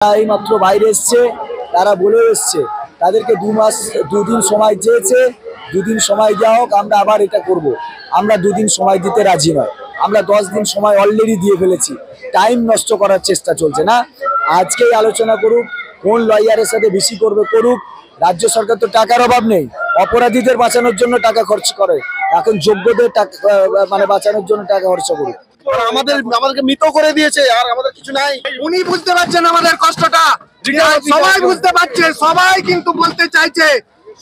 এই মাত্র বাইরে এসছে, তারা বলে এসছে তাদেরকে 2 মাস 2 দিন সময় চেয়েছে। 2 দিন সময় দেওয়া হোক, আমরা আবার এটা করব। আমরা 2 দিন সময় দিতে রাজি নয়। আমরা 10 দিন সময় অলরেডি দিয়ে ফেলেছি। টাইম নষ্ট করার চেষ্টা চলছে না। আজকেই আলোচনা করুক, কোন লয়ারের সাথে বেশি করবে করুক। রাজ্য সরকার তো টাকার অভাব নেই, অপরাধীদের বাঁচানোর জন্য টাকা খরচ করে, এখন যোগ্যদের টাকা বাঁচানোর জন্য টাকা খরচ করুক। আমাদেরকে মৃত করে দিয়েছে, আর আমাদের কিছু নাই। উনি বুঝতে পারছেন আমাদের কষ্টটা, সবাই বুঝতে পারছে, সবাই কিন্তু বলতে চাইছে।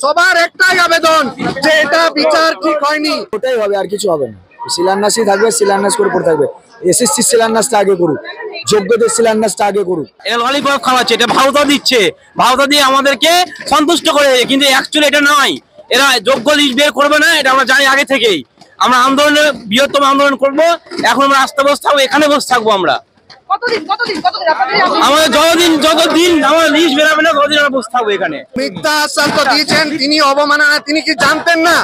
সবার একটাই আবেদন যে এটা বিচার ঠিক হয়নি, ওটাই হবে, আর কিছু হবে না। শিলান্যাসই থাকবে, শিলান্যাস করে পড়ে থাকবে। এসএসসি শিলান্যাসটা আগে করুক, যোগ্যদের শিলান্যাসটা আগে করুক। এটা ললিপপ খাওয়াচ্ছে, এটা ভাওতা দিচ্ছে, ভাওতা দিয়ে আমাদেরকে সন্তুষ্ট করে, কিন্তু অ্যাকচুয়ালি এটা নয়। এরা যোগ্য লিস্ট বের করবে না, এটা আমরা জানি আগে থেকেই। আমরা আন্দোলনে বৃহত্তম আন্দোলন করব। এখন আমরা রাস্তা বসে থাকবো, এখানে বসে থাকবো আমরা। আমাদের যতদিন আমার লিস্ট বেরোবে না, ততদিন আমরা বসে থাকবো এখানে। মিথ্যা আশ্বাস তো দিয়েছেন, তিনি অবমাননা। তিনি কি জানতেন না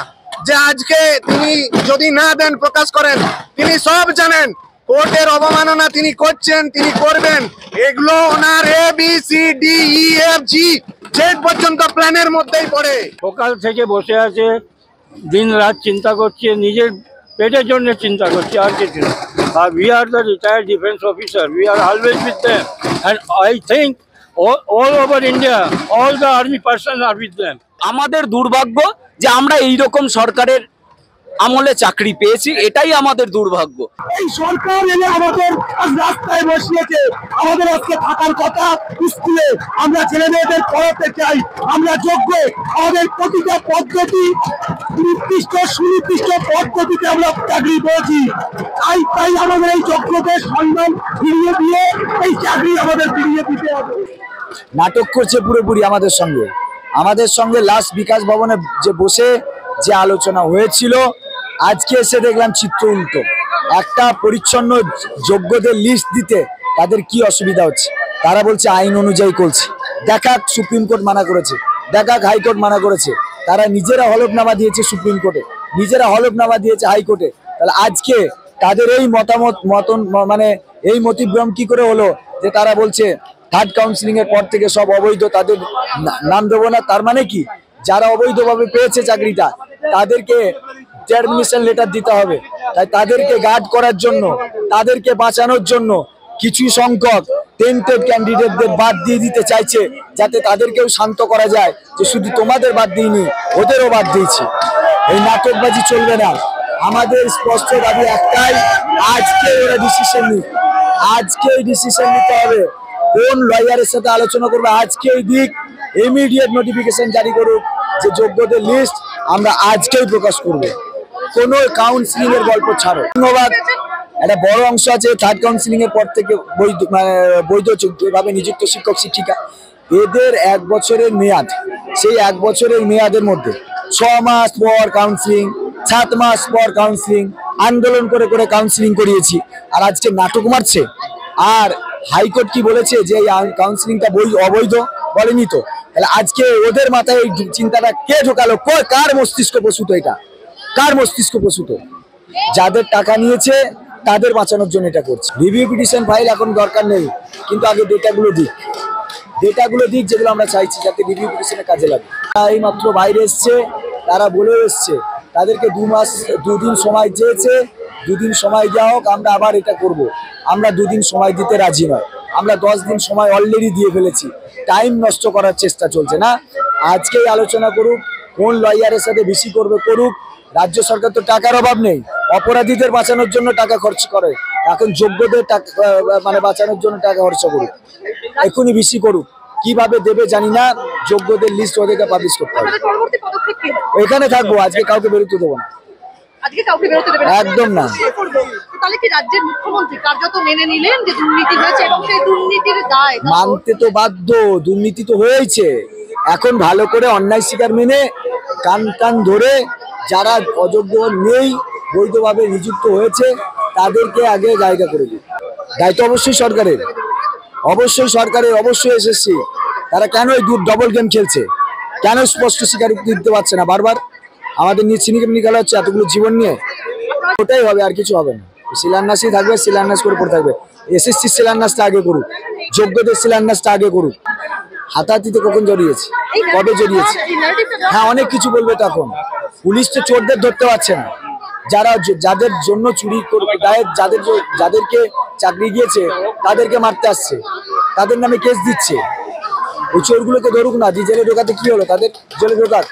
যে আজকে তিনি যদি না দেন, প্রকাশ করেন, তিনি সব জানেন। কোর্টের অবমাননা তিনি করছেন, তিনি করবেন। এগুলো ওনার ABCDEFG জেড পর্যন্ত প্ল্যানের মধ্যেই পড়ে। সকাল থেকে বসে আছে, দিন রাত চিন্তা করছে, নিজের পেটের জন্য চিন্তা করছে, আর কিছু না। আর we are the retired defense officer, we are always with them, and I think all over India all the army persons are with them. আমাদের দুর্ভাগ্য যে আমরা এইরকম সরকারের আমলে চাকরি পেয়েছি, এটাই আমাদের দুর্ভাগ্য। এই সরকার এলে আমাদের রাস্তায় বসিয়েছে। আমাদের আজকে থাকার কথা স্কুলে, আমরা ছেলে মেয়েদের পড়াতে চাই, আমরা যোগ্য। আমাদের প্রতিটা পদ্ধতি নির্দিষ্ট সুনির্দিষ্ট পদ্ধতিতে আমরা চাকরি পেয়েছি। তাই আমাদের এই যোগ্যদের সম্মান ফিরিয়ে দিয়ে এই চাকরি আমাদের ফিরিয়ে দিতে হবে। নাটক করছে পুরোপুরি আমাদের সঙ্গে লাস্ট বিকাশ ভবনে যে বসে যে আলোচনা হয়েছিল, আজকে এসে দেখলাম চিত্র উল্টো। একটা পরিচ্ছন্ন যোগ্যদের লিস্ট দিতে তাদের কি অসুবিধা হচ্ছে, তারা বলছে আইন অনুযায়ী করছে। দেখাক সুপ্রিম কোর্ট মানা করেছে, দেখাক হাইকোর্ট মানা করেছে। তারা নিজেরা হলফনামা দিয়েছে সুপ্রিম কোর্টে, নিজেরা হলফনামা দিয়েছে হাইকোর্টে। তাহলে আজকে তাদের এই এই মতিভ্রম কি করে হলো যে তারা বলছে থার্ড কাউন্সিলিং এর পর থেকে সব অবৈধ, তাদের নাম দেবো না। তার মানে কি, যারা অবৈধভাবে পেয়েছে চাকরিটা তাদেরকে টার্মিনেশন লেটার দিতে হবে। তাই তাদেরকে গার্ড করার জন্য, তাদেরকে বাঁচানোর জন্য কিছু সংখ্যক টেন্টেড ক্যান্ডিডেটদের বাদ দিয়ে দিতে চাইছে, যাতে তাদেরকেও শান্ত করা যায় যে শুধু তোমাদের বাদ দিইনি, ওদেরও বাদ দিয়েছি। এই নাটকবাজি চলবে না। আমাদের স্পষ্ট দাবি একটাই, আজকে ওরা ডিসিশন নিক, আজকেই ডিসিশন নিতে হবে। কোন লয়ারের সাথে আলোচনা করবে আজকেই দিক, ইমিডিয়েট নোটিফিকেশন জারি করুক যে যোগ্যদের লিস্ট আমরা আজকেই প্রকাশ করব। কোনো কাউন্সিলিং এর গল্প ছাড়ো। ধন্যবাদ। একটা বড় অংশ আছে থার্ড কাউন্সিলিং এর পর থেকে বৈধভাবে নিযুক্ত শিক্ষক শিক্ষিকা, এদের 1 বছরের মেয়াদ। সেই 1 বছরের মেয়াদের মধ্যে 6 মাস পর কাউন্সিলিং, 7 মাস পর কাউন্সিলিং, আন্দোলন করে করে কাউন্সিলিং করিয়েছি, আর আজকে নাটক মারছে। আর হাইকোর্ট কি বলেছে যে এই কাউন্সিলিংটা অবৈধ? বলেনি তো। তাহলে আজকে ওদের মাথায় এই চিন্তাটা কে ঢোকালো? কার মস্তিষ্ক প্রসূত এটা? কার মস্তিষ্ক প্রসূত? যাদের টাকা নিয়েছে তাদের বাঁচানোর জন্য এটা করছে। রিভিউ পিটিশন ফাইল এখন দরকার নেই, কিন্তু আগে ডেটাগুলো দিক যেগুলো আমরা চাইছি, যাতে রিভিউ পিটিশনে কাজে লাগে। এই মাত্র বাইরে এসছে, তারা বলে এসছে তাদেরকে 2 দিন সময় চেয়েছে। 2 দিন সময় দেওয়া হোক, আমরা আবার এটা করব। আমরা 2 দিন সময় দিতে রাজি নয়। আমরা 10 দিন সময় অলরেডি দিয়ে ফেলেছি। টাইম নষ্ট করার চেষ্টা চলছে না। আজকেই আলোচনা করুক, কোন লয়ারের সাথে বেশি করবে করুক। রাজ্য সরকার তো টাকার অভাব নেই, অপরাধীদের বাঁচানোর জন্য টাকা খরচ করে, এখন যোগ্যদের বাঁচানোর জন্য টাকা খরচ করুক। এখনই বেশি করুক, কিভাবে দেবে জানি না। যোগ্যদের লিস্ট ওদেরকে পাবলিশ করতে হবে। এখানে থাকবো, আজকে কাউকে বেরোতে দেবো না, একদম না। মানতে তো বাধ্য, দুর্নীতি তো হয়েছে। এখন ভালো করে অন্যায় স্বীকার মেনে কান ধরে যারা অযোগ্য নেই, বৈধভাবে নিযুক্ত হয়েছে, তাদেরকে আগে জায়গা করে দিই। দায়িত্ব অবশ্যই সরকারের, অবশ্যই এসএসসি। তারা কেন এই ডবল গেম খেলছে? কেন স্পষ্ট স্বীকারোক্তি দিতে পারছে না? বারবার আমাদের নিয়ে ছিনিকে নিকালা হচ্ছে এতগুলো জীবন নিয়ে। ওটাই হবে, আর কিছু হবে না। শিলান্যাসই থাকবে, শিলান্যাস করে পড়ে থাকবে। এসএসসি শিলান্যাসটা আগে করুক, যোগ্যদের শিলান্যাসটা আগে করুক। হাতাহাতিতে কখন জড়িয়েছে, কবে জড়িয়েছে? হ্যাঁ, অনেক কিছু বলবে তখন। পুলিশ তো চোরদের ধরতে পারছে না, যাদের জন্য চুরি যাদেরকে চাকরি দিয়েছে তাদেরকে মারতে আসছে, তাদের নামে কেস দিচ্ছে। ওই চোরগুলোকে ধরুক না, যে জেলে ঢোকাতে কি হলো, তাদের জেলে ঢোকাক।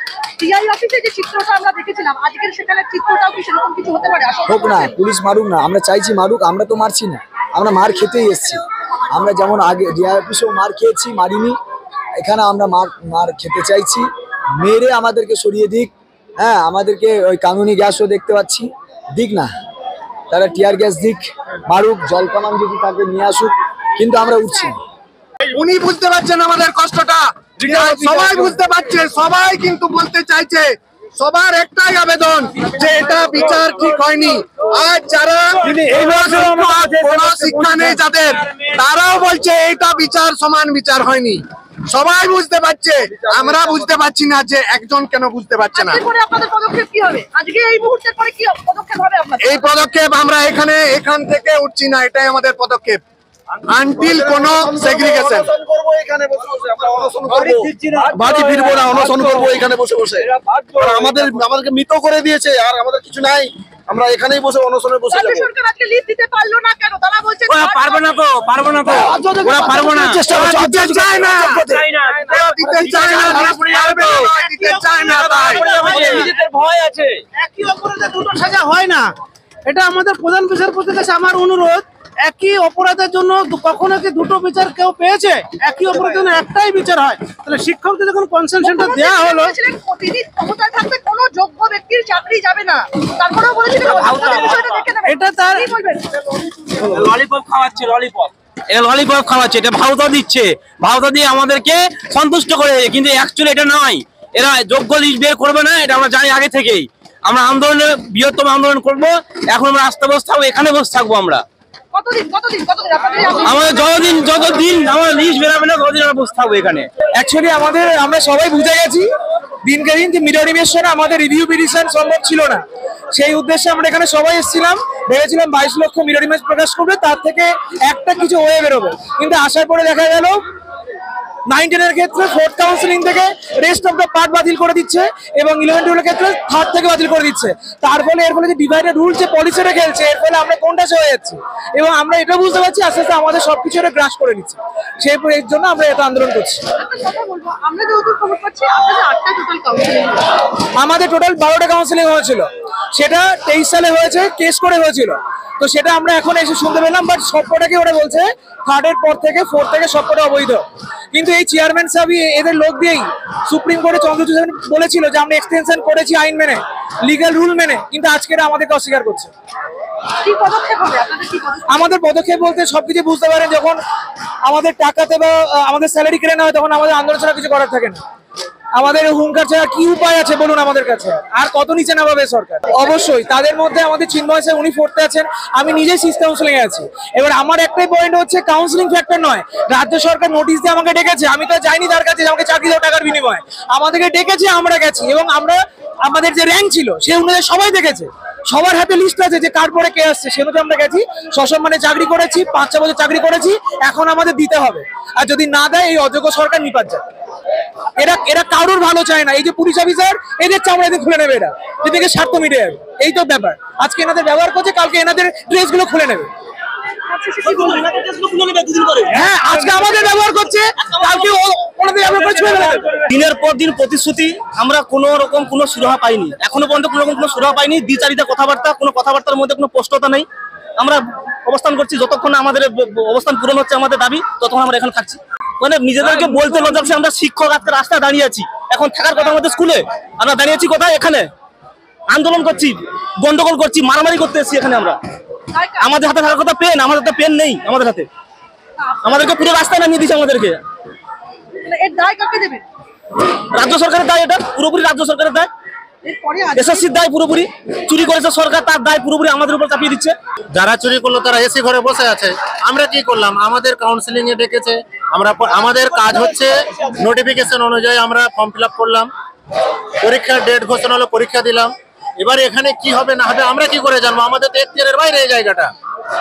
হোক না, পুলিশ মারুক না, আমরা চাইছি মারুক। আমরা তো মারছি না, আমরা মার খেতেই এসেছি। আমরা যেমন আগে ডিআই অফিসেও মার খেয়েছি, মারিনি, এখানে আমরা মার খেতে চাইছি। মেরে আমাদেরকে সরিয়ে দিক। হ্যাঁ, আমাদেরকে ওই কানুনি গ্যাসও দেখতে পাচ্ছি, দিক না, তারা টিয়ার গ্যাস দিক, মারুক, জল কামান যদি তাকে নিয়ে আসুক, কিন্তু আমরা উঠছি না। উনি বুঝতে পারছেন আমাদের কষ্টটা, সবাই বুঝতে পারছে, সবাই কিন্তু বলতে চাইছে। সবার একটাই আবেদন যে এটা বিচার ঠিক হয়নি। আজ যারা কোনো শিক্ষা নেই যাদের, তারাও বলছে এটা বিচার সমান বিচার হয়নি। সবাই বুঝতে পারছে, আমরা বুঝতে পারছি না যে একজন কেন বুঝতে পারছে না। এই পদক্ষেপ আমরা এখান থেকে উঠছি না, এটাই আমাদের পদক্ষেপ। আনটিল কোন সেগ্রিগেশন, বাড়ি ফিরবো না, অনশন করবো এখানে বসে বসে। আমাদেরকে মৃত করে দিয়েছে, আর আমাদের কিছু নাই, আমরা এখানেই বসে অনশনে বসে যাবো। ওরা পারবে না তো, ওরা পারবে না, চেষ্টা করছে, দিতে চায় না, নিজেদের ভয় আছে। একই অপরাধে দুটো সাজা হয় না, এটা আমাদের প্রধান বিচারপতির কাছে আমার অনুরোধ। একই অপরাধের জন্য কখনো কি দুটো বিচার কেউ পেয়েছে? একই অপরাধের জন্য একটাই বিচার হয়। তাহলে শিক্ষকদের যখন কনসেনশনটা দেওয়া হলো, যোগ্য ব্যক্তির চাকরি যাবে না, তারপরেও বলেছিলেন এটা তার ললিপপ খাওয়াচ্ছে, ললিপপ খাওয়াচ্ছে, এটা ভাউতা দিচ্ছে, ভাউতা দিয়ে আমাদেরকে সন্তুষ্ট করে, কিন্তু অ্যাকচুয়ালি এটা নয়। এরা যোগ্য লিস্ট বের করবে না, এটা আমরা জানি আগে থেকেই। আমরা আন্দোলনে বৃহত্তম আন্দোলন করব। এখন আমরা রাস্তা বসে থাকবো, এখানে বসে থাকবো আমরা। আমাদের যতদিন আমার লিস্ট বেরোবে না, ততদিন আমরা বসে থাকবো এখানে। অ্যাকচুয়ালি আমরা সবাই বুঝে গেছি দিনকে দিন যে মিরর ইমেশনে আমাদের রিভিউ পিটিশন সম্ভব ছিল না। সেই উদ্দেশ্যে আমরা এখানে সবাই এসেছিলাম, ভেবেছিলাম 22 লক্ষ মিরর ইমেজ প্রকাশ করবে, তার থেকে একটা কিছু হয়ে বেরোবে। কিন্তু আসার পরে দেখা গেল 9-10 এর ক্ষেত্রে 4th কাউন্সিলিং থেকে রেস্ট অফ দ্য পার্ট বাতিল করে দিচ্ছে, এবং 11-12 এর ক্ষেত্রে 3rd থেকে বাতিল করে দিচ্ছে। তার ফলে এর ফলে যে ডিভাইডেড রুল যে পলিসিটা খেলছে, এর ফলে আমরা কোনটা হয়ে যাচ্ছি, এবং আমরা এটা বুঝতে পারছি আস্তে আস্তে আমাদের সবকিছু এটা গ্রাস করে নিচ্ছে। এর জন্য আমরা এটা আন্দোলন করছি। আমাদের টোটাল 12টা কাউন্সিলিং হয়েছিল, সেটা 23 সালে হয়েছে, কেস করে হয়েছিল। তো সেটা আমরা এখন এসে শুনতে পেলাম, বাট সবকটাকে ওরা বলছে 3rd এর পর থেকে 4th থেকে সবকটা অবৈধ। কিন্তু এই চেয়ারম্যান সাহেব এদের লোক দিয়েই সুপ্রিম কোর্টে চন্দ্রচূড় বলেছিল যে আমরা এক্সটেনশন করেছি আইন মেনে, লিগ্যাল রুল মেনে, কিন্তু আজকে এরা আমাদেরকে অস্বীকার করছে। আমাদের পদক্ষেপ বলতে সবকিছু বুঝতে পারেন, যখন আমাদের টাকাতে বা আমাদের স্যালারি কেড়ে নেওয়া হয়, তখন আমাদের আন্দোলন ছাড়া কিছু করার থাকে না। আমাদের হুঙ্কার ছাড়া কি উপায় আছে বলুন আমাদের কাছে? আর কত নিচে নামাবে সরকার? অবশ্যই তাদের মধ্যে আমাদের চিন্ময় স্যার, উনি 4th আছেন, আমি নিজে 6th কাউন্সিলিং এ আছি। এবার আমার একটাই পয়েন্ট হচ্ছে, কাউন্সিলিং ফ্যাক্টর নয়, রাজ্য সরকার নোটিশ দিয়ে আমাকে ডেকেছে, আমি তো যাইনি তার কাছে আমাকে চাকরি দেওয়া টাকার বিনিময়ে। আমাদেরকে ডেকেছে, আমরা গেছি, এবং আমাদের যে র্যাঙ্ক ছিল সেই অনুযায়ী সবাই দেখেছে, সবার হাতে লিস্ট আছে যে কার পরে কে আসছে, সে অনুযায়ী আমরা গেছি, সসম্মানে চাকরি করেছি, 5-6 বছর চাকরি করেছি, এখন আমাদের দিতে হবে। আর যদি না দেয়, এই অযোগ্য সরকার নিপাত যায়। এরা কারোর ভালো চায় না। এই যে পুলিশ অফিসার, এদের চামড়া এদের খুলে নেবে, এরা এদিকে স্বার্থ মিটে যাবে, এই তো ব্যাপার। আজকে এনাদের ব্যবহার করছে, কালকে এনাদের ড্রেস গুলো খুলে নেবে। হ্যাঁ, আজকে আমাদের ব্যবহার করছে, কালকে ওনাদের ব্যবহার করে ছুঁয়ে ফেলে দেবে। দিনের পর দিন প্রতিশ্রুতি, আমরা কোনো রকম কোনো সুরাহা পাইনি, এখনো পর্যন্ত কোনো রকম কোনো সুরাহা পাইনি। দ্বিচারিতা কথাবার্তা, কোনো কথাবার্তার মধ্যে কোনো স্পষ্টতা নেই। আমরা অবস্থান করছি, যতক্ষণ আমাদের অবস্থান পূরণ হচ্ছে আমাদের দাবি, ততক্ষণ আমরা এখানে থাকছি। মানে নিজেদেরকে বলতে লজ্জা, আমরা শিক্ষক, আজকে রাস্তায় দাঁড়িয়ে আছি, এখন থাকার কথা আমাদের স্কুলে, আমরা দাঁড়িয়ে আছি কোথায়? এখানে আন্দোলন করছি, গন্ডগোল করছি, মারামারি করতে এসেছি এখানে আমরা। আমাদের হাতে থাকার কথা পেন, আমাদের হাতে পেন নেই আমাদের হাতে, আমাদেরকে পুরো রাস্তায় নামিয়ে দিয়েছে আমাদেরকে। রাজ্য সরকারের দায়, এটা পুরোপুরি রাজ্য সরকারের দায়, এসএসসির দায় পুরোপুরি। চুরি করেছে সরকার, তার দায় পুরোপুরি আমাদের উপর চাপিয়ে দিচ্ছে। যারা চুরি করলো তারা এসি ঘরে বসে আছে, আমরা কি করলাম? আমাদের কাউন্সিলিং এ ডেকেছে, আমাদের কাজ হচ্ছে নোটিফিকেশন অনুযায়ী আমরা ফর্ম ফিল আপ করলাম, পরীক্ষার ডেট ঘোষণা হলো, পরীক্ষা দিলাম। এবারে এখানে কি হবে না হবে আমরা কি করে জানবো? আমাদের তো এখতিয়ারের বাইরে এই জায়গাটা।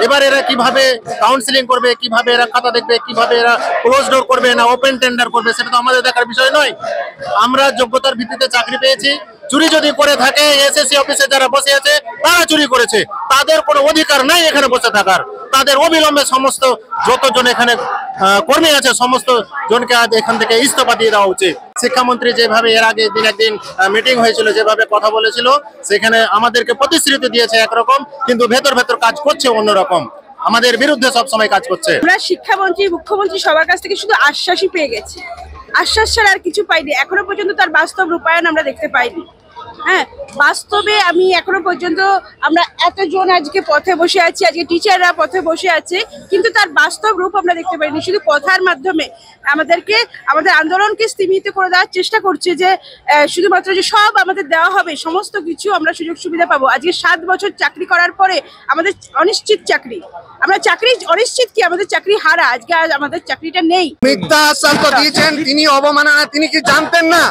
এবার এরা কিভাবে কাউন্সিলিং করবে, কিভাবে এরা খাতা দেখবে, কিভাবে এরা ক্লোজ ডোর করবে না ওপেন টেন্ডার করবে, সেটা তো আমাদের দেখার বিষয় নয়। আমরা যোগ্যতার ভিত্তিতে চাকরি পেয়েছি। চুরি যদি করে থাকে এসএসসি অফিসে যারা বসে আছে তারা চুরি করেছে, তাদের কোনো অধিকার নাই এখানে বসে থাকার। তাদের অবিলম্বে সমস্ত যতজন এখানে কর্মী আছে সমস্ত জনকে আজ এখান থেকে ইস্তফা দিয়ে দেওয়া উচিত। শিক্ষামন্ত্রী যেভাবে এর আগে দিন একদিন মিটিং হয়েছিল, যেভাবে কথা বলেছিল, সেখানে আমাদেরকে প্রতিশ্রুতি দিয়েছে একরকম, কিন্তু ভেতর ভেতর কাজ করছে অন্যরকম, আমাদের বিরুদ্ধে সবসময় কাজ করছে। আমরা শিক্ষামন্ত্রী, মুখ্যমন্ত্রী সবার কাছ থেকে শুধু আশ্বাসই পেয়ে গেছি, আশ্বাস ছাড়া আর কিছু পাইনি। এখনো পর্যন্ত তার বাস্তব রূপায়ণ আমরা দেখতে পাইনি। হ্যাঁ, বাস্তবে আমি এখনো পর্যন্ত আমরা এতজন আজকে পথে বসে আছি, আজকে টিচাররা পথে বসে আছে, কিন্তু তার বাস্তব রূপ আমরা দেখতে পাইনি। শুধু কথার মাধ্যমে আমাদের আন্দোলনকে স্তীমিত করে দেওয়ার চেষ্টা করছে, যে শুধুমাত্র যে সব আমাদের দেওয়া হবে, সমস্ত কিছু আমরা সুযোগ সুবিধা পাবো। আজকে 7 বছর চাকরি করার পরে আমাদের অনিশ্চিত চাকরি, আমরা চাকরি অনিশ্চিত কি আমাদের চাকরি হারা, আজকে আমাদের চাকরিটা নেই। মিথ্যা আশ্বাস তো দিয়েছেন, তিনি অবমাননা, তিনি কি জানতেন না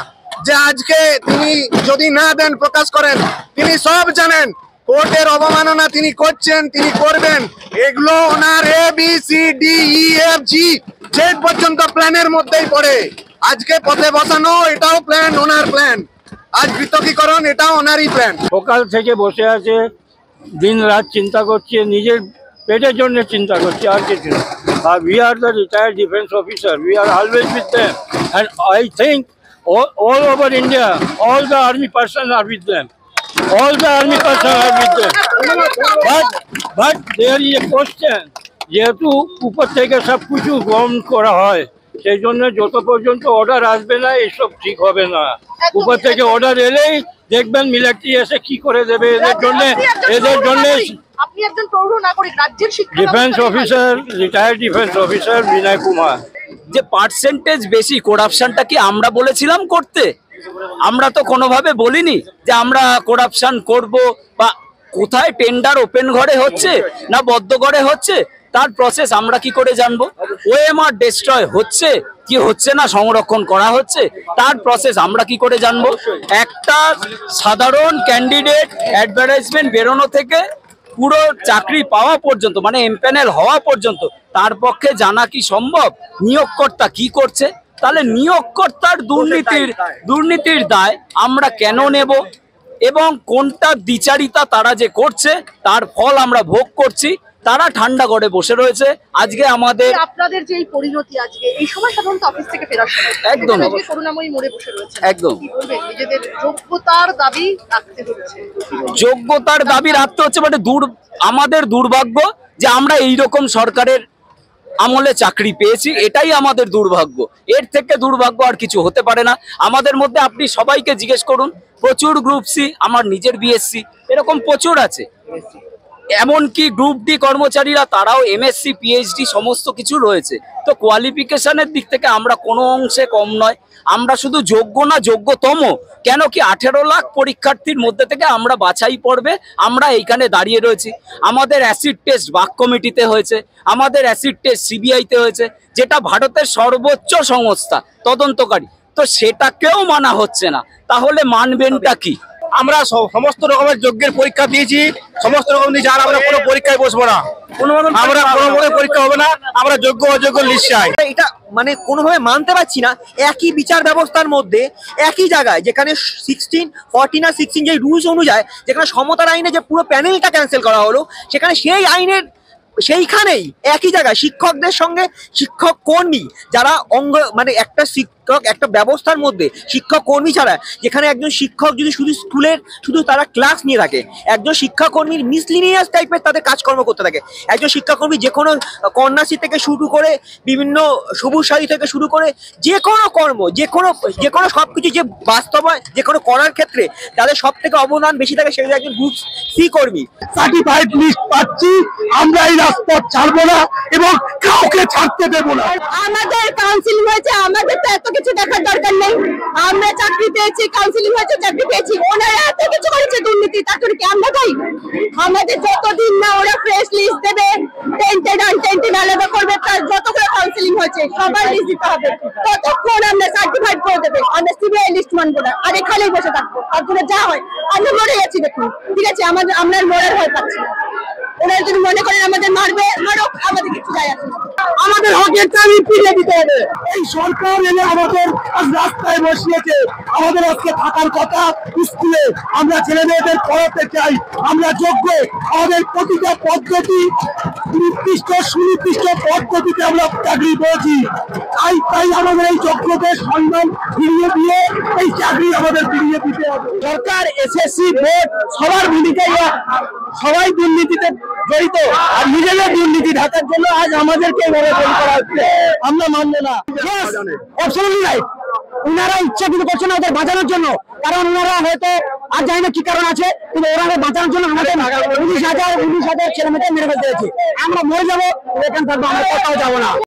যে আজকে তিনি যদি না দেন, প্রকাশ করেন, তিনি সব জানেন। কোর্টের অবমাননা তিনি করছেন, তিনি করবেন। এগুলো ওনার ABCDEFG জেড পর্যন্ত প্ল্যানের মধ্যেই পড়ে। আজকে পথে বসানো এটাও প্ল্যান, ওনার প্ল্যান। আজ পৃথকীকরণ এটাও ওনারই প্ল্যান। সকাল থেকে বসে আছে, দিন রাত চিন্তা করছে, নিজের পেটের জন্য চিন্তা করছে, আর কিছু না। আর we are the retired defence officer, we are always with them, and I think all over India, all the army personnel are with them. All the army personnel are with them. But there is a question. যেহেতু উপর থেকে সব কিছু গ্রহণ করা হয়, সেই জন্য যত পর্যন্ত অর্ডার আসবে না এসব ঠিক হবে না। উপর থেকে অর্ডার এলেই দেখবেন মিলিটারি এসে কি করে দেবে এদের জন্য। আপনি একজন পৌর নাগরিক, রাজ্যের শিক্ষা defence officer, retired defence officer Binoy Kumar. যে পার্সেন্টেজ বেশি, করাপশনটা কি আমরা বলেছিলাম করতে? আমরা তো কোনোভাবে বলিনি যে আমরা করাপশন করব, বা কোথায় টেন্ডার ওপেন ঘরে হচ্ছে না বদ্ধ ঘরে হচ্ছে তার প্রসেস আমরা কি করে জানবো? ওএমআর ডিস্ট্রয় হচ্ছে কি হচ্ছে না, সংরক্ষণ করা হচ্ছে, তার প্রসেস আমরা কি করে জানবো? একটা সাধারণ ক্যান্ডিডেট অ্যাডভার্টাইজমেন্ট বেরোনো থেকে পুরো চাকরি পাওয়া পর্যন্ত, মানে এমপ্যানেল হওয়া পর্যন্ত, তার পক্ষে জানা কি সম্ভব নিয়োগকর্তা কি করছে? তাহলে নিয়োগকর্তার দুর্নীতির দায় আমরা কেন নেব, এবং কোনটা দ্বিচারিতা তারা যে করছে তার ফল আমরা ভোগ করছি। তারা ঠান্ডা ঘরে বসে রয়েছে। আজকে আমাদের আপনাদের যে পরিণতি, আজকে এই সময় সাধারণত অফিস থেকে ফেরার সময় একদম করুণাময়ী মোড়ে বসে রয়েছে, একদম নিজেদের যোগ্যতার দাবি রাখতে হচ্ছে, যোগ্যতার দাবি রাখতে হচ্ছে। মানে আমাদের দুর্ভাগ্য যে আমরা এইরকম সরকারের আমলে চাকরি পেয়েছি, এটাই আমাদের দুর্ভাগ্য। এর থেকে দুর্ভাগ্য আর কিছু হতে পারে না। আমাদের মধ্যে আপনি সবাইকে জিজ্ঞেস করুন, প্রচুর গ্রুপ সি, আমার নিজের বিএসসি, এরকম প্রচুর আছে। এমনকি গ্রুপ ডি কর্মচারীরা তারাও এমএসসি পিএইচডি সমস্ত কিছু রয়েছে। তো কোয়ালিফিকেশনের দিক থেকে আমরা কোনো অংশে কম নয়। আমরা শুধু যোগ্য না, যোগ্যতম। কেন কি 18 লাখ পরীক্ষার্থীর মধ্যে থেকে আমরা বাছাই পড়বে আমরা এইখানে দাঁড়িয়ে রয়েছি। আমাদের অ্যাসিড টেস্ট বাক কমিটিতে হয়েছে, আমাদের অ্যাসিড টেস্ট সিবিআইতে হয়েছে, যেটা ভারতের সর্বোচ্চ সংস্থা তদন্তকারী। তো সেটাকেও মানা হচ্ছে না, তাহলে মানবেনটা কি? আমরা সমস্ত রকমের যোগ্যের পরীক্ষা দিয়েছি, সমস্ত রকম দিয়েছি, আর আমরা কোনো পরীক্ষায় বসবো না, আমরা কোনো পরীক্ষা হবে না, আমরা যোগ্য অযোগ্য লিস্ট চাই। এটা মানে কোনোভাবে মানতে পারছি না। একই বিচার ব্যবস্থার মধ্যে একই জায়গায়, যেখানে 16, 14 আর 16 যে রুলস অনুযায়ী, যেখানে সমতার আইনে যে পুরো প্যানেলটা ক্যান্সেল করা হলো, সেখানে সেই আইনের সেইখানেই একই জায়গায় শিক্ষকদের সঙ্গে শিক্ষক কর্মী যারা মানে একটা শিক্ষক, একটা ব্যবস্থার মধ্যে শিক্ষক কর্মী ছাড়া, যেখানে একজন শিক্ষক যদি শুধু স্কুলের শুধু তারা ক্লাস নিয়ে থাকে, একজন শিক্ষাকর্মীর মিসলিনিয়াস টাইপের তাদের কাজকর্ম করতে থাকে। একজন শিক্ষাকর্মী যে কোনো কন্যাশ্রী থেকে শুরু করে বিভিন্ন সবুজ সাথী থেকে শুরু করে যে কোনো কর্ম, যে কোনো সবকিছু যে বাস্তবায় যে কোনো করার ক্ষেত্রে তাদের সব থেকে অবদান বেশি থাকে, সেগুলো একজন গ্রুপ সি কর্মী। সার্টিফাইড লিস্ট পাচ্ছি, আমরা এই রাজপথ ছাড়বো না এবং কাউকে ছাড়তে দেবো না। আমাদের কাউন্সিলিং হয়েছে, আমাদের তো এত কিছু দেখার দরকার নেই। আমরা চাকরি পেয়েছি, কাউন্সিলিং হয়েছে, চাকরি পেয়েছি। ওনারা এত কিছু করেছে দুর্নীতি, তারপরে কি আমরা তাই? আমাদের যতদিন না ওরা ফ্রেশ লিস্ট দেবে, টেন্টেড আনটেন্টেড আলাদা করবে, তার যতগুলো কাউন্সিলিং হয়েছে সবার লিস্ট দিতে হবে, ততক্ষণ আমরা সার্টিফাইড করে দেবে। আমরা সিবিআই লিস্ট মানবো না, আর এখানেই বসে থাকবো। তারপরে যা হয় আমরা লড়ে যাচ্ছি, দেখুন ঠিক আছে, আমরা লড়ার ভয় পাচ্ছি। ওনারা যদি মনে করেন আমাদের মারবে মারুক, আমাদের কিছু যায় আসে না। আমাদের হকের দাবি ফিরিয়ে দিতে হবে। এই সরকার এনে আমাদের আজ রাস্তায় বসিয়েছে, আমাদের আজকে থাকার কথা স্কুলে। আমরা ছেলে মেয়েদের পড়াতে চাই, আমরা যোগ্য, আমাদের প্রতিটা পদ্ধতি নির্দিষ্ট সুনির্দিষ্ট পদ্ধতিতে আমরা চাকরি পেয়েছি। তাই আমাদের এই যোগ্যদের সম্মান ফিরিয়ে দিয়ে এই চাকরি আমাদের ফিরিয়ে দিতে হবে। সরকার, এসএসসি বোর্ড সবার ভূমিকাই, সবাই দুর্নীতিতে জড়িত, আর নিজেদের দুর্নীতি ঢাকার জন্য আজ আমাদেরকে এভাবে ফোন করা হচ্ছে। আমরা মানব না। Absolutely right. ওনারা ইচ্ছা কিন্তু করছে না ওদের বাঁচানোর জন্য, কারণ ওনারা হয়তো আর জানি না কি কারণ আছে, কিন্তু ওরা বাঁচানোর জন্য আমাদের 19,000 ছেলে মেয়েদের মেরে ফেলতে হয়েছে। আমরা মরে যাবো, এখানে থাকবো, আমরা কোথাও যাবো না।